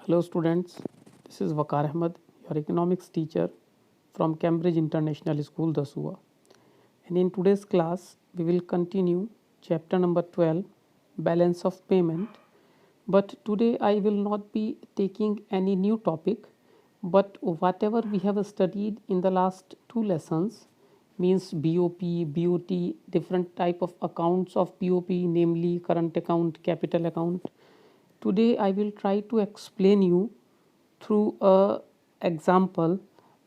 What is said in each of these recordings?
Hello students, this is Waqar Ahmed, your economics teacher from Cambridge International School, Dasua. And in today's class, we will continue chapter number 12, balance of payment. But today I will not be taking any new topic, but whatever we have studied in the last two lessons, means BOP, BOT, different type of accounts of BOP, namely current account, capital account. Today I will try to explain you through a example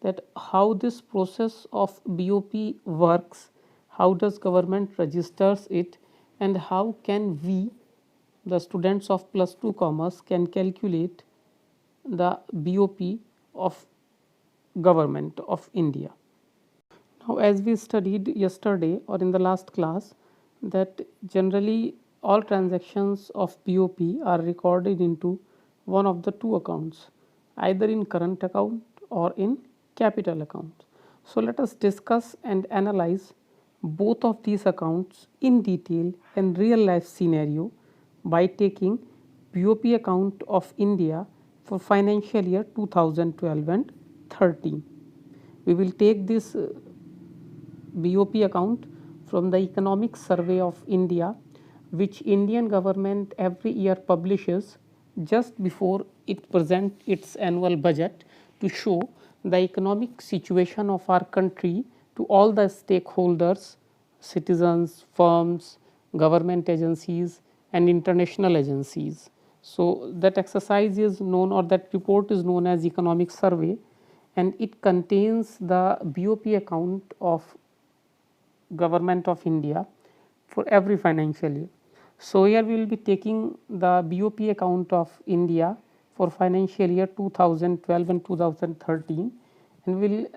that how this process of BOP works, how does government registers it, and how can we, the students of plus 2 commerce, can calculate the BOP of government of India. Now, as we studied yesterday or in the last class, that generally all transactions of BOP are recorded into one of the two accounts, either in current account or in capital account. So, let us discuss and analyze both of these accounts in detail in real life scenario by taking BOP account of India for financial year 2012 and 13. We will take this BOP account from the Economic Survey of India, which Indian government every year publishes just before it presents its annual budget to show the economic situation of our country to all the stakeholders, citizens, firms, government agencies and international agencies. So, that exercise is known, or that report is known as economic survey, and it contains the BOP account of government of India for every financial year. So, here we will be taking the BOP account of India for financial year 2012 and 2013, and we will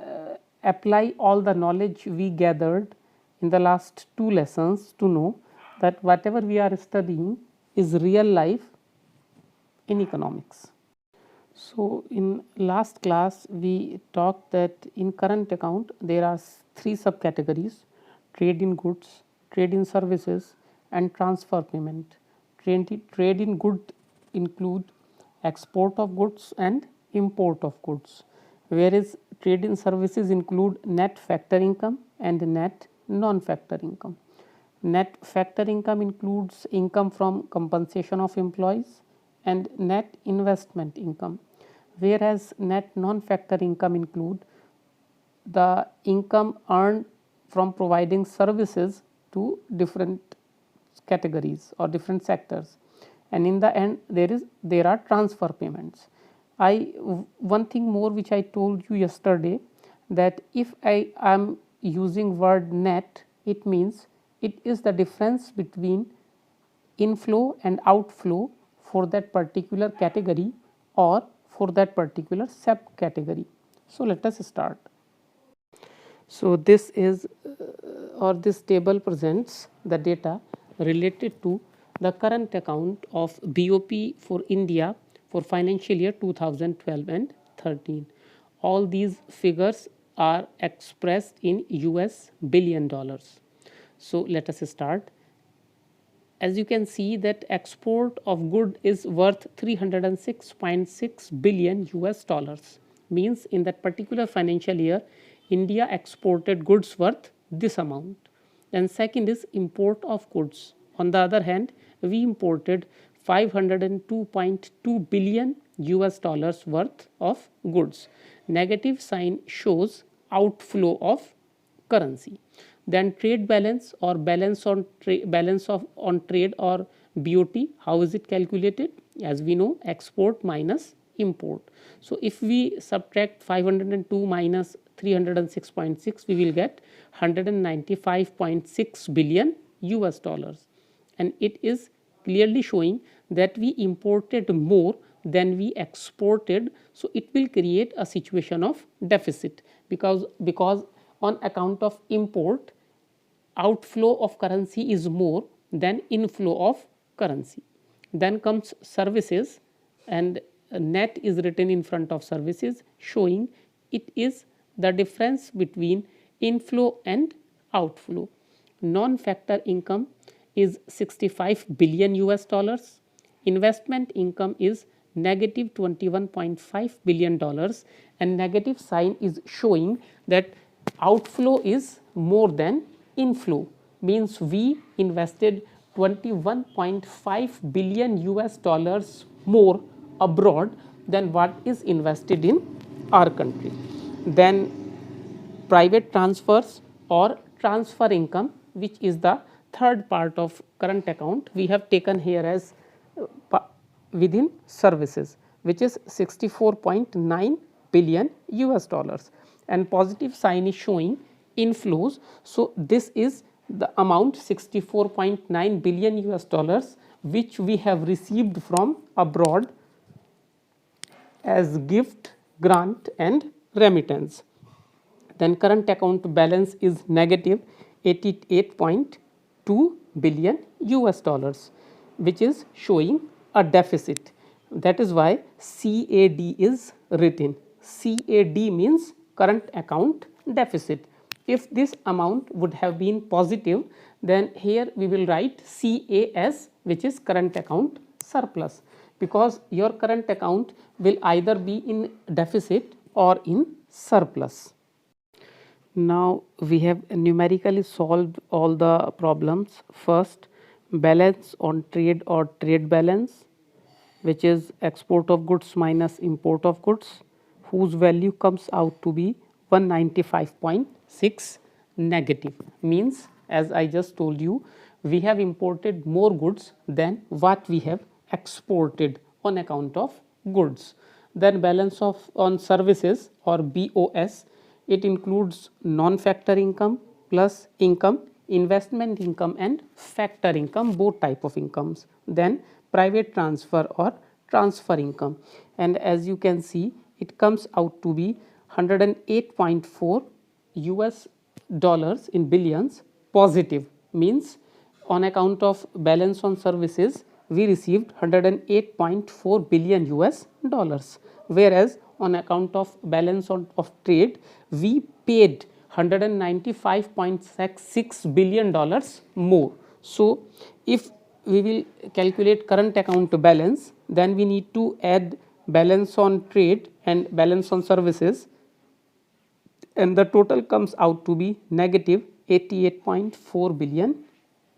apply all the knowledge we gathered in the last two lessons to know that whatever we are studying is real life in economics. So, in last class we talked that in current account there are three subcategories: trade in goods, trade in services and transfer payment. Trade in good include export of goods and import of goods, whereas trade in services include net factor income and net non-factor income. Net factor income includes income from compensation of employees and net investment income, whereas net non-factor income include the income earned from providing services to different categories or different sectors, and in the end there are transfer payments. One thing more which I told you yesterday, that if I am using word net, it means it is the difference between inflow and outflow for that particular category or for that particular subcategory. So, let us start. So, this is or this table presents the data related to the current account of BOP for India for financial year 2012 and 13. All these figures are expressed in US billion dollars. So, let us start. As you can see that export of good is worth 306.6 billion US dollars, means in that particular financial year India exported goods worth this amount. And second is import of goods. On the other hand, we imported 502.2 billion US dollars worth of goods. Negative sign shows outflow of currency. Then trade balance or balance on trade or BOT, how is it calculated? As we know, export minus import. So, if we subtract 502 minus 306.6, we will get 195.6 billion US dollars, and it is clearly showing that we imported more than we exported. So, it will create a situation of deficit because on account of import, outflow of currency is more than inflow of currency. Then comes services, and net is written in front of services, showing it is the difference between inflow and outflow. Non-factor income is 65 billion US dollars. Investment income is negative $21.5 billion, and negative sign is showing that outflow is more than inflow, means we invested 21.5 billion US dollars more abroad than what is invested in our country. Then private transfers or transfer income, which is the third part of current account, we have taken here as within services, which is 64.9 billion US dollars, and positive sign is showing inflows. So this is the amount 64.9 billion US dollars which we have received from abroad as gift, grant and remittance. Then current account balance is negative 88.2 billion US dollars, which is showing a deficit. That is why CAD is written. CAD means current account deficit. If this amount would have been positive, then here we will write CAS, which is current account surplus, because your current account will either be in deficit or in surplus. Now we have numerically solved all the problems. First, balance on trade or trade balance, which is export of goods minus import of goods, whose value comes out to be 195.6 negative, means as I just told you, we have imported more goods than what we have exported on account of goods. Then balance of on services or BOS, it includes non-factor income plus income, investment income and factor income, both type of incomes. Then private transfer or transfer income, and as you can see, it comes out to be 108.4 US dollars in billions positive, means on account of balance on services we received 108.4 billion US dollars, whereas on account of balance of trade we paid 195.6 billion dollars more. So if we will calculate current account balance, then we need to add balance on trade and balance on services, and the total comes out to be negative 88.4 billion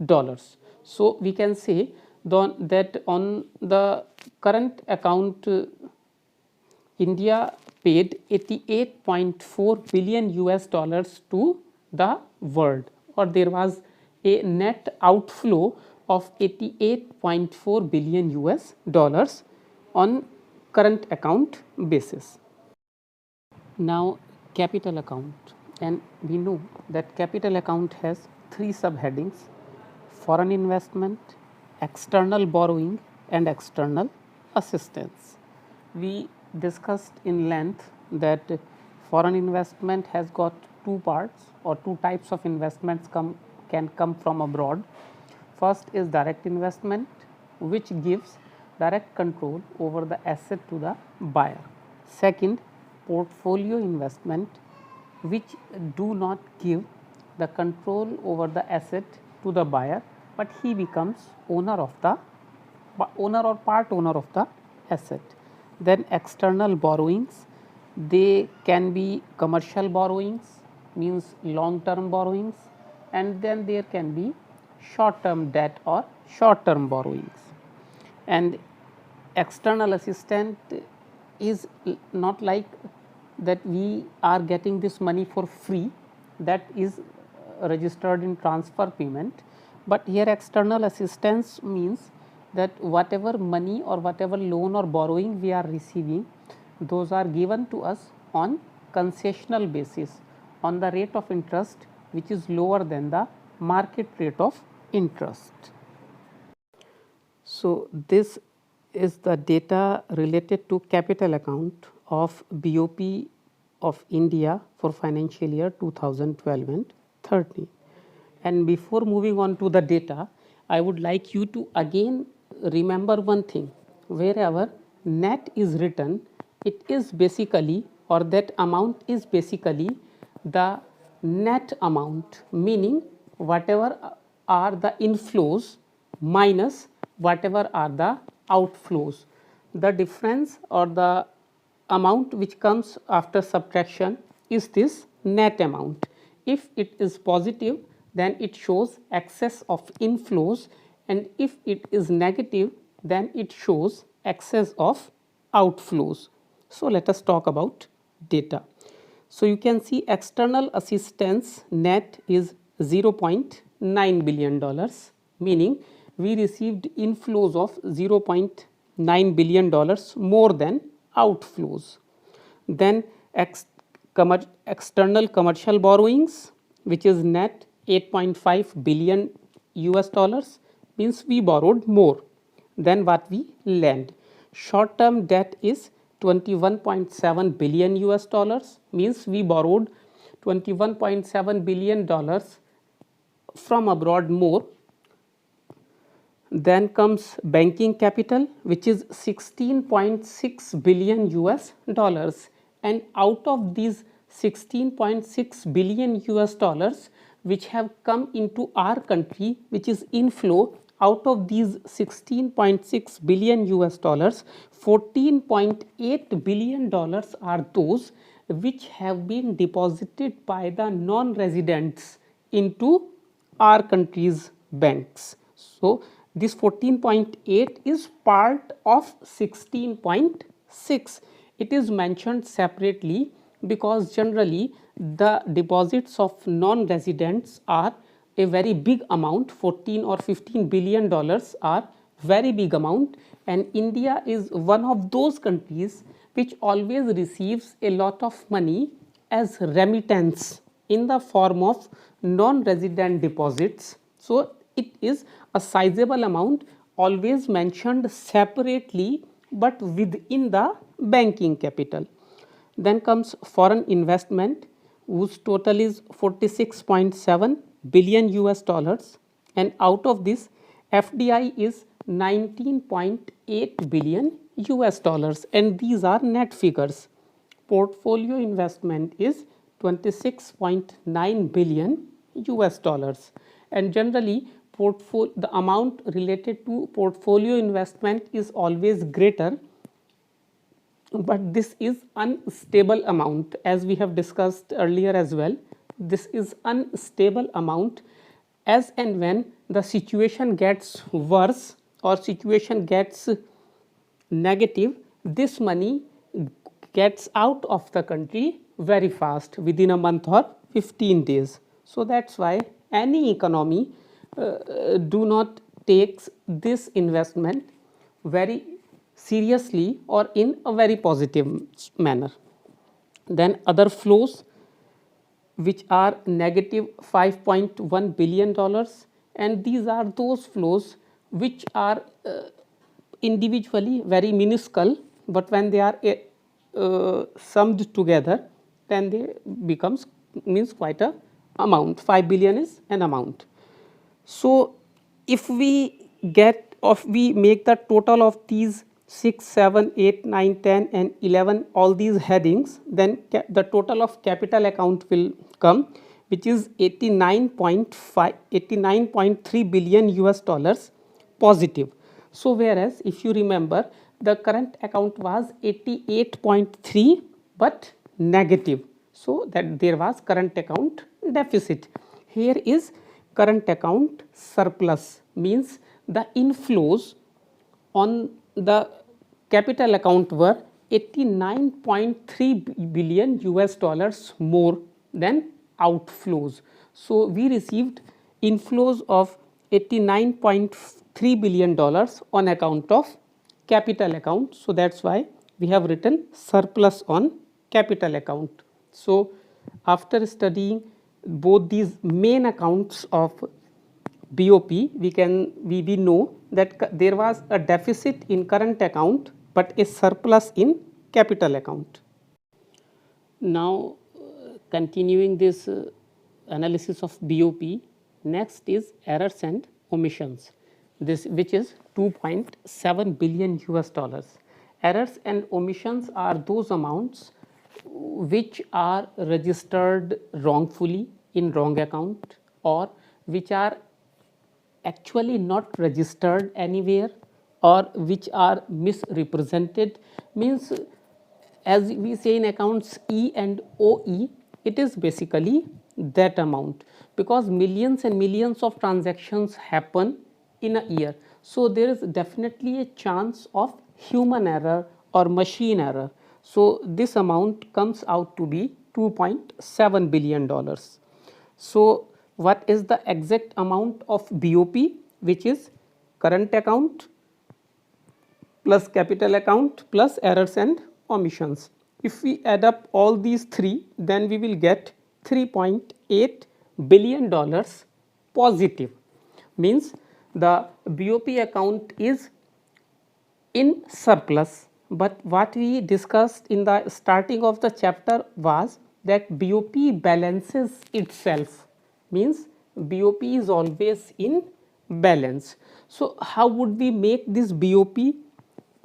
dollars. So we can say that on the current account India paid 88.4 billion US dollars to the world, or there was a net outflow of 88.4 billion US dollars on current account basis. Now capital account, and we know that capital account has three subheadings: foreign investment, external borrowing and external assistance. We discussed in length that foreign investment has got two parts or two types of investments can come from abroad. First is direct investment, which gives direct control over the asset to the buyer. Second, portfolio investment, which do not give the control over the asset to the buyer, but he becomes owner or part owner of the asset. Then external borrowings, they can be commercial borrowings, means long term borrowings, and then there can be short term debt or short term borrowings. And external assistant is not like that we are getting this money for free, that is registered in transfer payment, but here external assistance means that whatever money or whatever loan or borrowing we are receiving, those are given to us on concessional basis on the rate of interest which is lower than the market rate of interest. So this is the data related to capital account of BOP of India for financial year 2012 and 13. And before moving on to the data, I would like you to again remember one thing: wherever net is written, it is basically, or that amount is basically the net amount, meaning whatever are the inflows minus whatever are the outflows. the difference or the amount which comes after subtraction is this net amount. If it is positive, then it shows excess of inflows, and if it is negative, then it shows excess of outflows. So, let us talk about data. So, you can see external assistance net is $0.9 billion, meaning we received inflows of $0.9 billion more than outflows. Then external commercial borrowings, which is net 8.5 billion US dollars, means we borrowed more than what we lent. Short term debt is 21.7 billion US dollars, means we borrowed 21.7 billion dollars from abroad more. Then comes banking capital, which is 16.6 billion US dollars, and out of these 16.6 billion US dollars which have come into our country, which is inflow, out of these 16.6 billion US dollars, 14.8 billion dollars are those which have been deposited by the non-residents into our country's banks. So, this 14.8 is part of 16.6. It is mentioned separately because generally the deposits of non-residents are a very big amount. 14 or 15 billion dollars are very big amount, and India is one of those countries which always receives a lot of money as remittance in the form of non-resident deposits. So, it is a sizable amount always mentioned separately, but within the banking capital. Then comes foreign investment, whose total is 46.7 billion US dollars, and out of this FDI is 19.8 billion US dollars, and these are net figures. Portfolio investment is 26.9 billion US dollars, and generally the amount related to portfolio investment is always greater, but this is unstable amount, as we have discussed earlier as well. This is unstable amount. As and when the situation gets worse or situation gets negative, this money gets out of the country very fast, within a month or 15 days. So, that is why any economy do not takes this investment very seriously or in a very positive manner. Then other flows, which are negative 5.1 billion dollars, and these are those flows which are individually very minuscule, but when they are summed together, then they becomes means quite a amount. 5 billion is an amount. So, if we make the total of these 6, 7, 8, 9, 10 and 11 all these headings, then the total of capital account will come, which is 89.3 billion US dollars positive. So, whereas if you remember, the current account was 88.3 but negative. So, that there was current account deficit. Here is current account surplus, means the inflows on the capital account were 89.3 billion US dollars more than outflows. So, we received inflows of 89.3 billion dollars on account of capital account. So, that is why we have written surplus on capital account. So, after studying both these main accounts of BOP, we know that there was a deficit in current account but a surplus in capital account. Now, continuing this analysis of BOP, next is errors and omissions, this which is 2.7 billion US dollars. Errors and omissions are those amounts which are registered wrongfully in wrong account, or which are actually not registered anywhere, or which are misrepresented, means as we say in accounts E and OE, it is basically that amount, because millions and millions of transactions happen in a year. So there is definitely a chance of human error or machine error. So this amount comes out to be $2.7 billion. So what is the exact amount of BOP, which is current account plus capital account plus errors and omissions? If we add up all these three, then we will get $3.8 billion positive, means the BOP account is in surplus. But what we discussed in the starting of the chapter was that BOP balances itself, means BOP is always in balance. So how would we make this BOP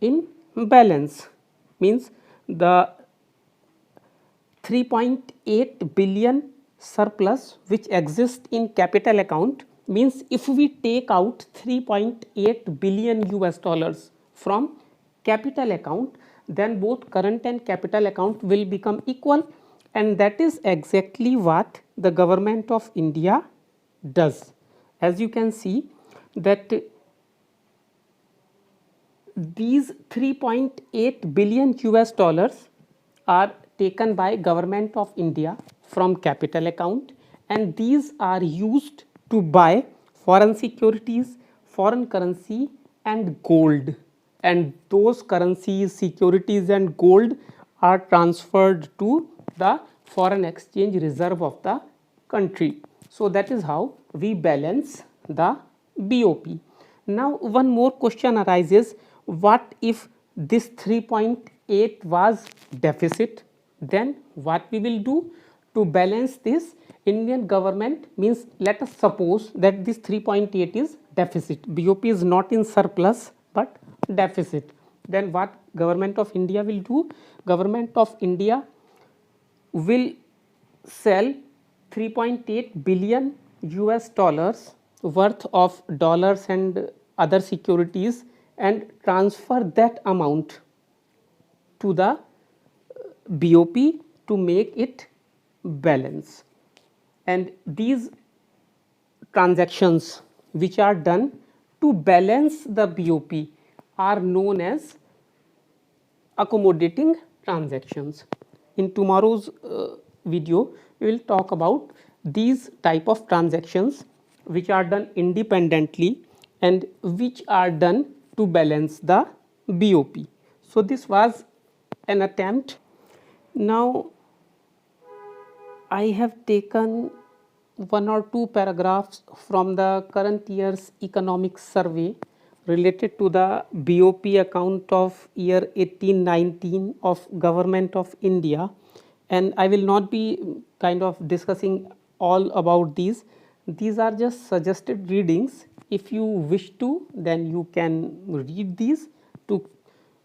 in balance? Means the 3.8 billion surplus which exists in capital account, means if we take out 3.8 billion US dollars from capital account, then both current and capital account will become equal, and that is exactly what the government of India does. As you can see that these 3.8 billion US dollars are taken by government of India from capital account, and these are used to buy foreign securities, foreign currency and gold, and those currencies, securities and gold are transferred to the foreign exchange reserve of the country. So that is how we balance the BOP. Now one more question arises, what if this 3.8 was deficit? Then what we will do to balance this? Indian government, means let us suppose that this 3.8 is deficit, BOP is not in surplus but deficit. Then what government of India will do? Government of India will sell 3.8 billion US dollars worth of dollars and other securities and transfer that amount to the BOP to make it balance. And these transactions which are done to balance the BOP are known as accommodating transactions. In tomorrow's video, we will talk about these type of transactions which are done independently and which are done to balance the BOP. So this was an attempt. Now I have taken one or two paragraphs from the current year's economic survey related to the BOP account of year 18-19 of Government of India, and I will not be kind of discussing all about these. These are just suggested readings. If you wish to, then you can read these to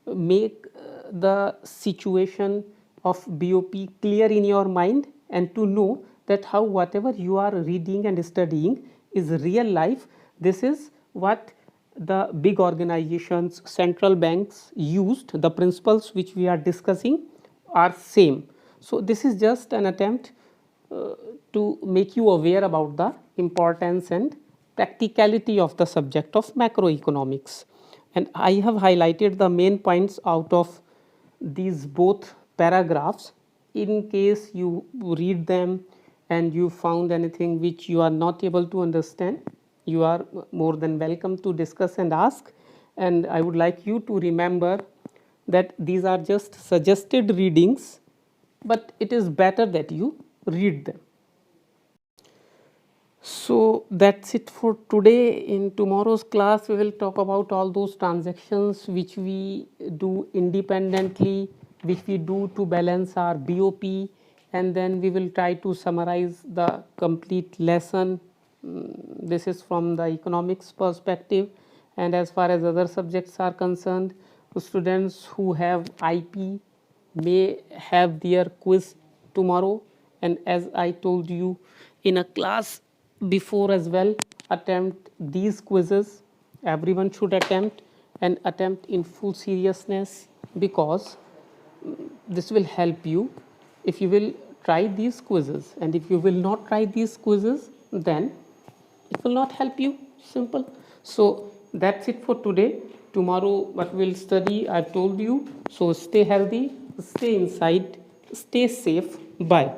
make the situation of BOP clear in your mind, and to know that how whatever you are reading and studying is real life. This is what the big organizations, central banks used. The principles which we are discussing are same. So this is just an attempt to make you aware about the importance and practicality of the subject of macroeconomics. And I have highlighted the main points out of these both paragraphs. In case you read them and you found anything which you are not able to understand, you are more than welcome to discuss and ask. And I would like you to remember that these are just suggested readings, but it is better that you read them. So that's it for today. In tomorrow's class, we will talk about all those transactions which we do independently, which we do to balance our BOP, and then we will try to summarize the complete lesson. This is from the economics perspective, and as far as other subjects are concerned, students who have IP may have their quiz tomorrow, and as I told you in a class before as well, attempt these quizzes. Everyone should attempt, and attempt in full seriousness, because this will help you if you will try these quizzes, and if you will not try these quizzes, then it will not help you. Simple. So that's it for today. Tomorrow what we'll study, I've told you. So stay healthy, stay inside, stay safe. Bye.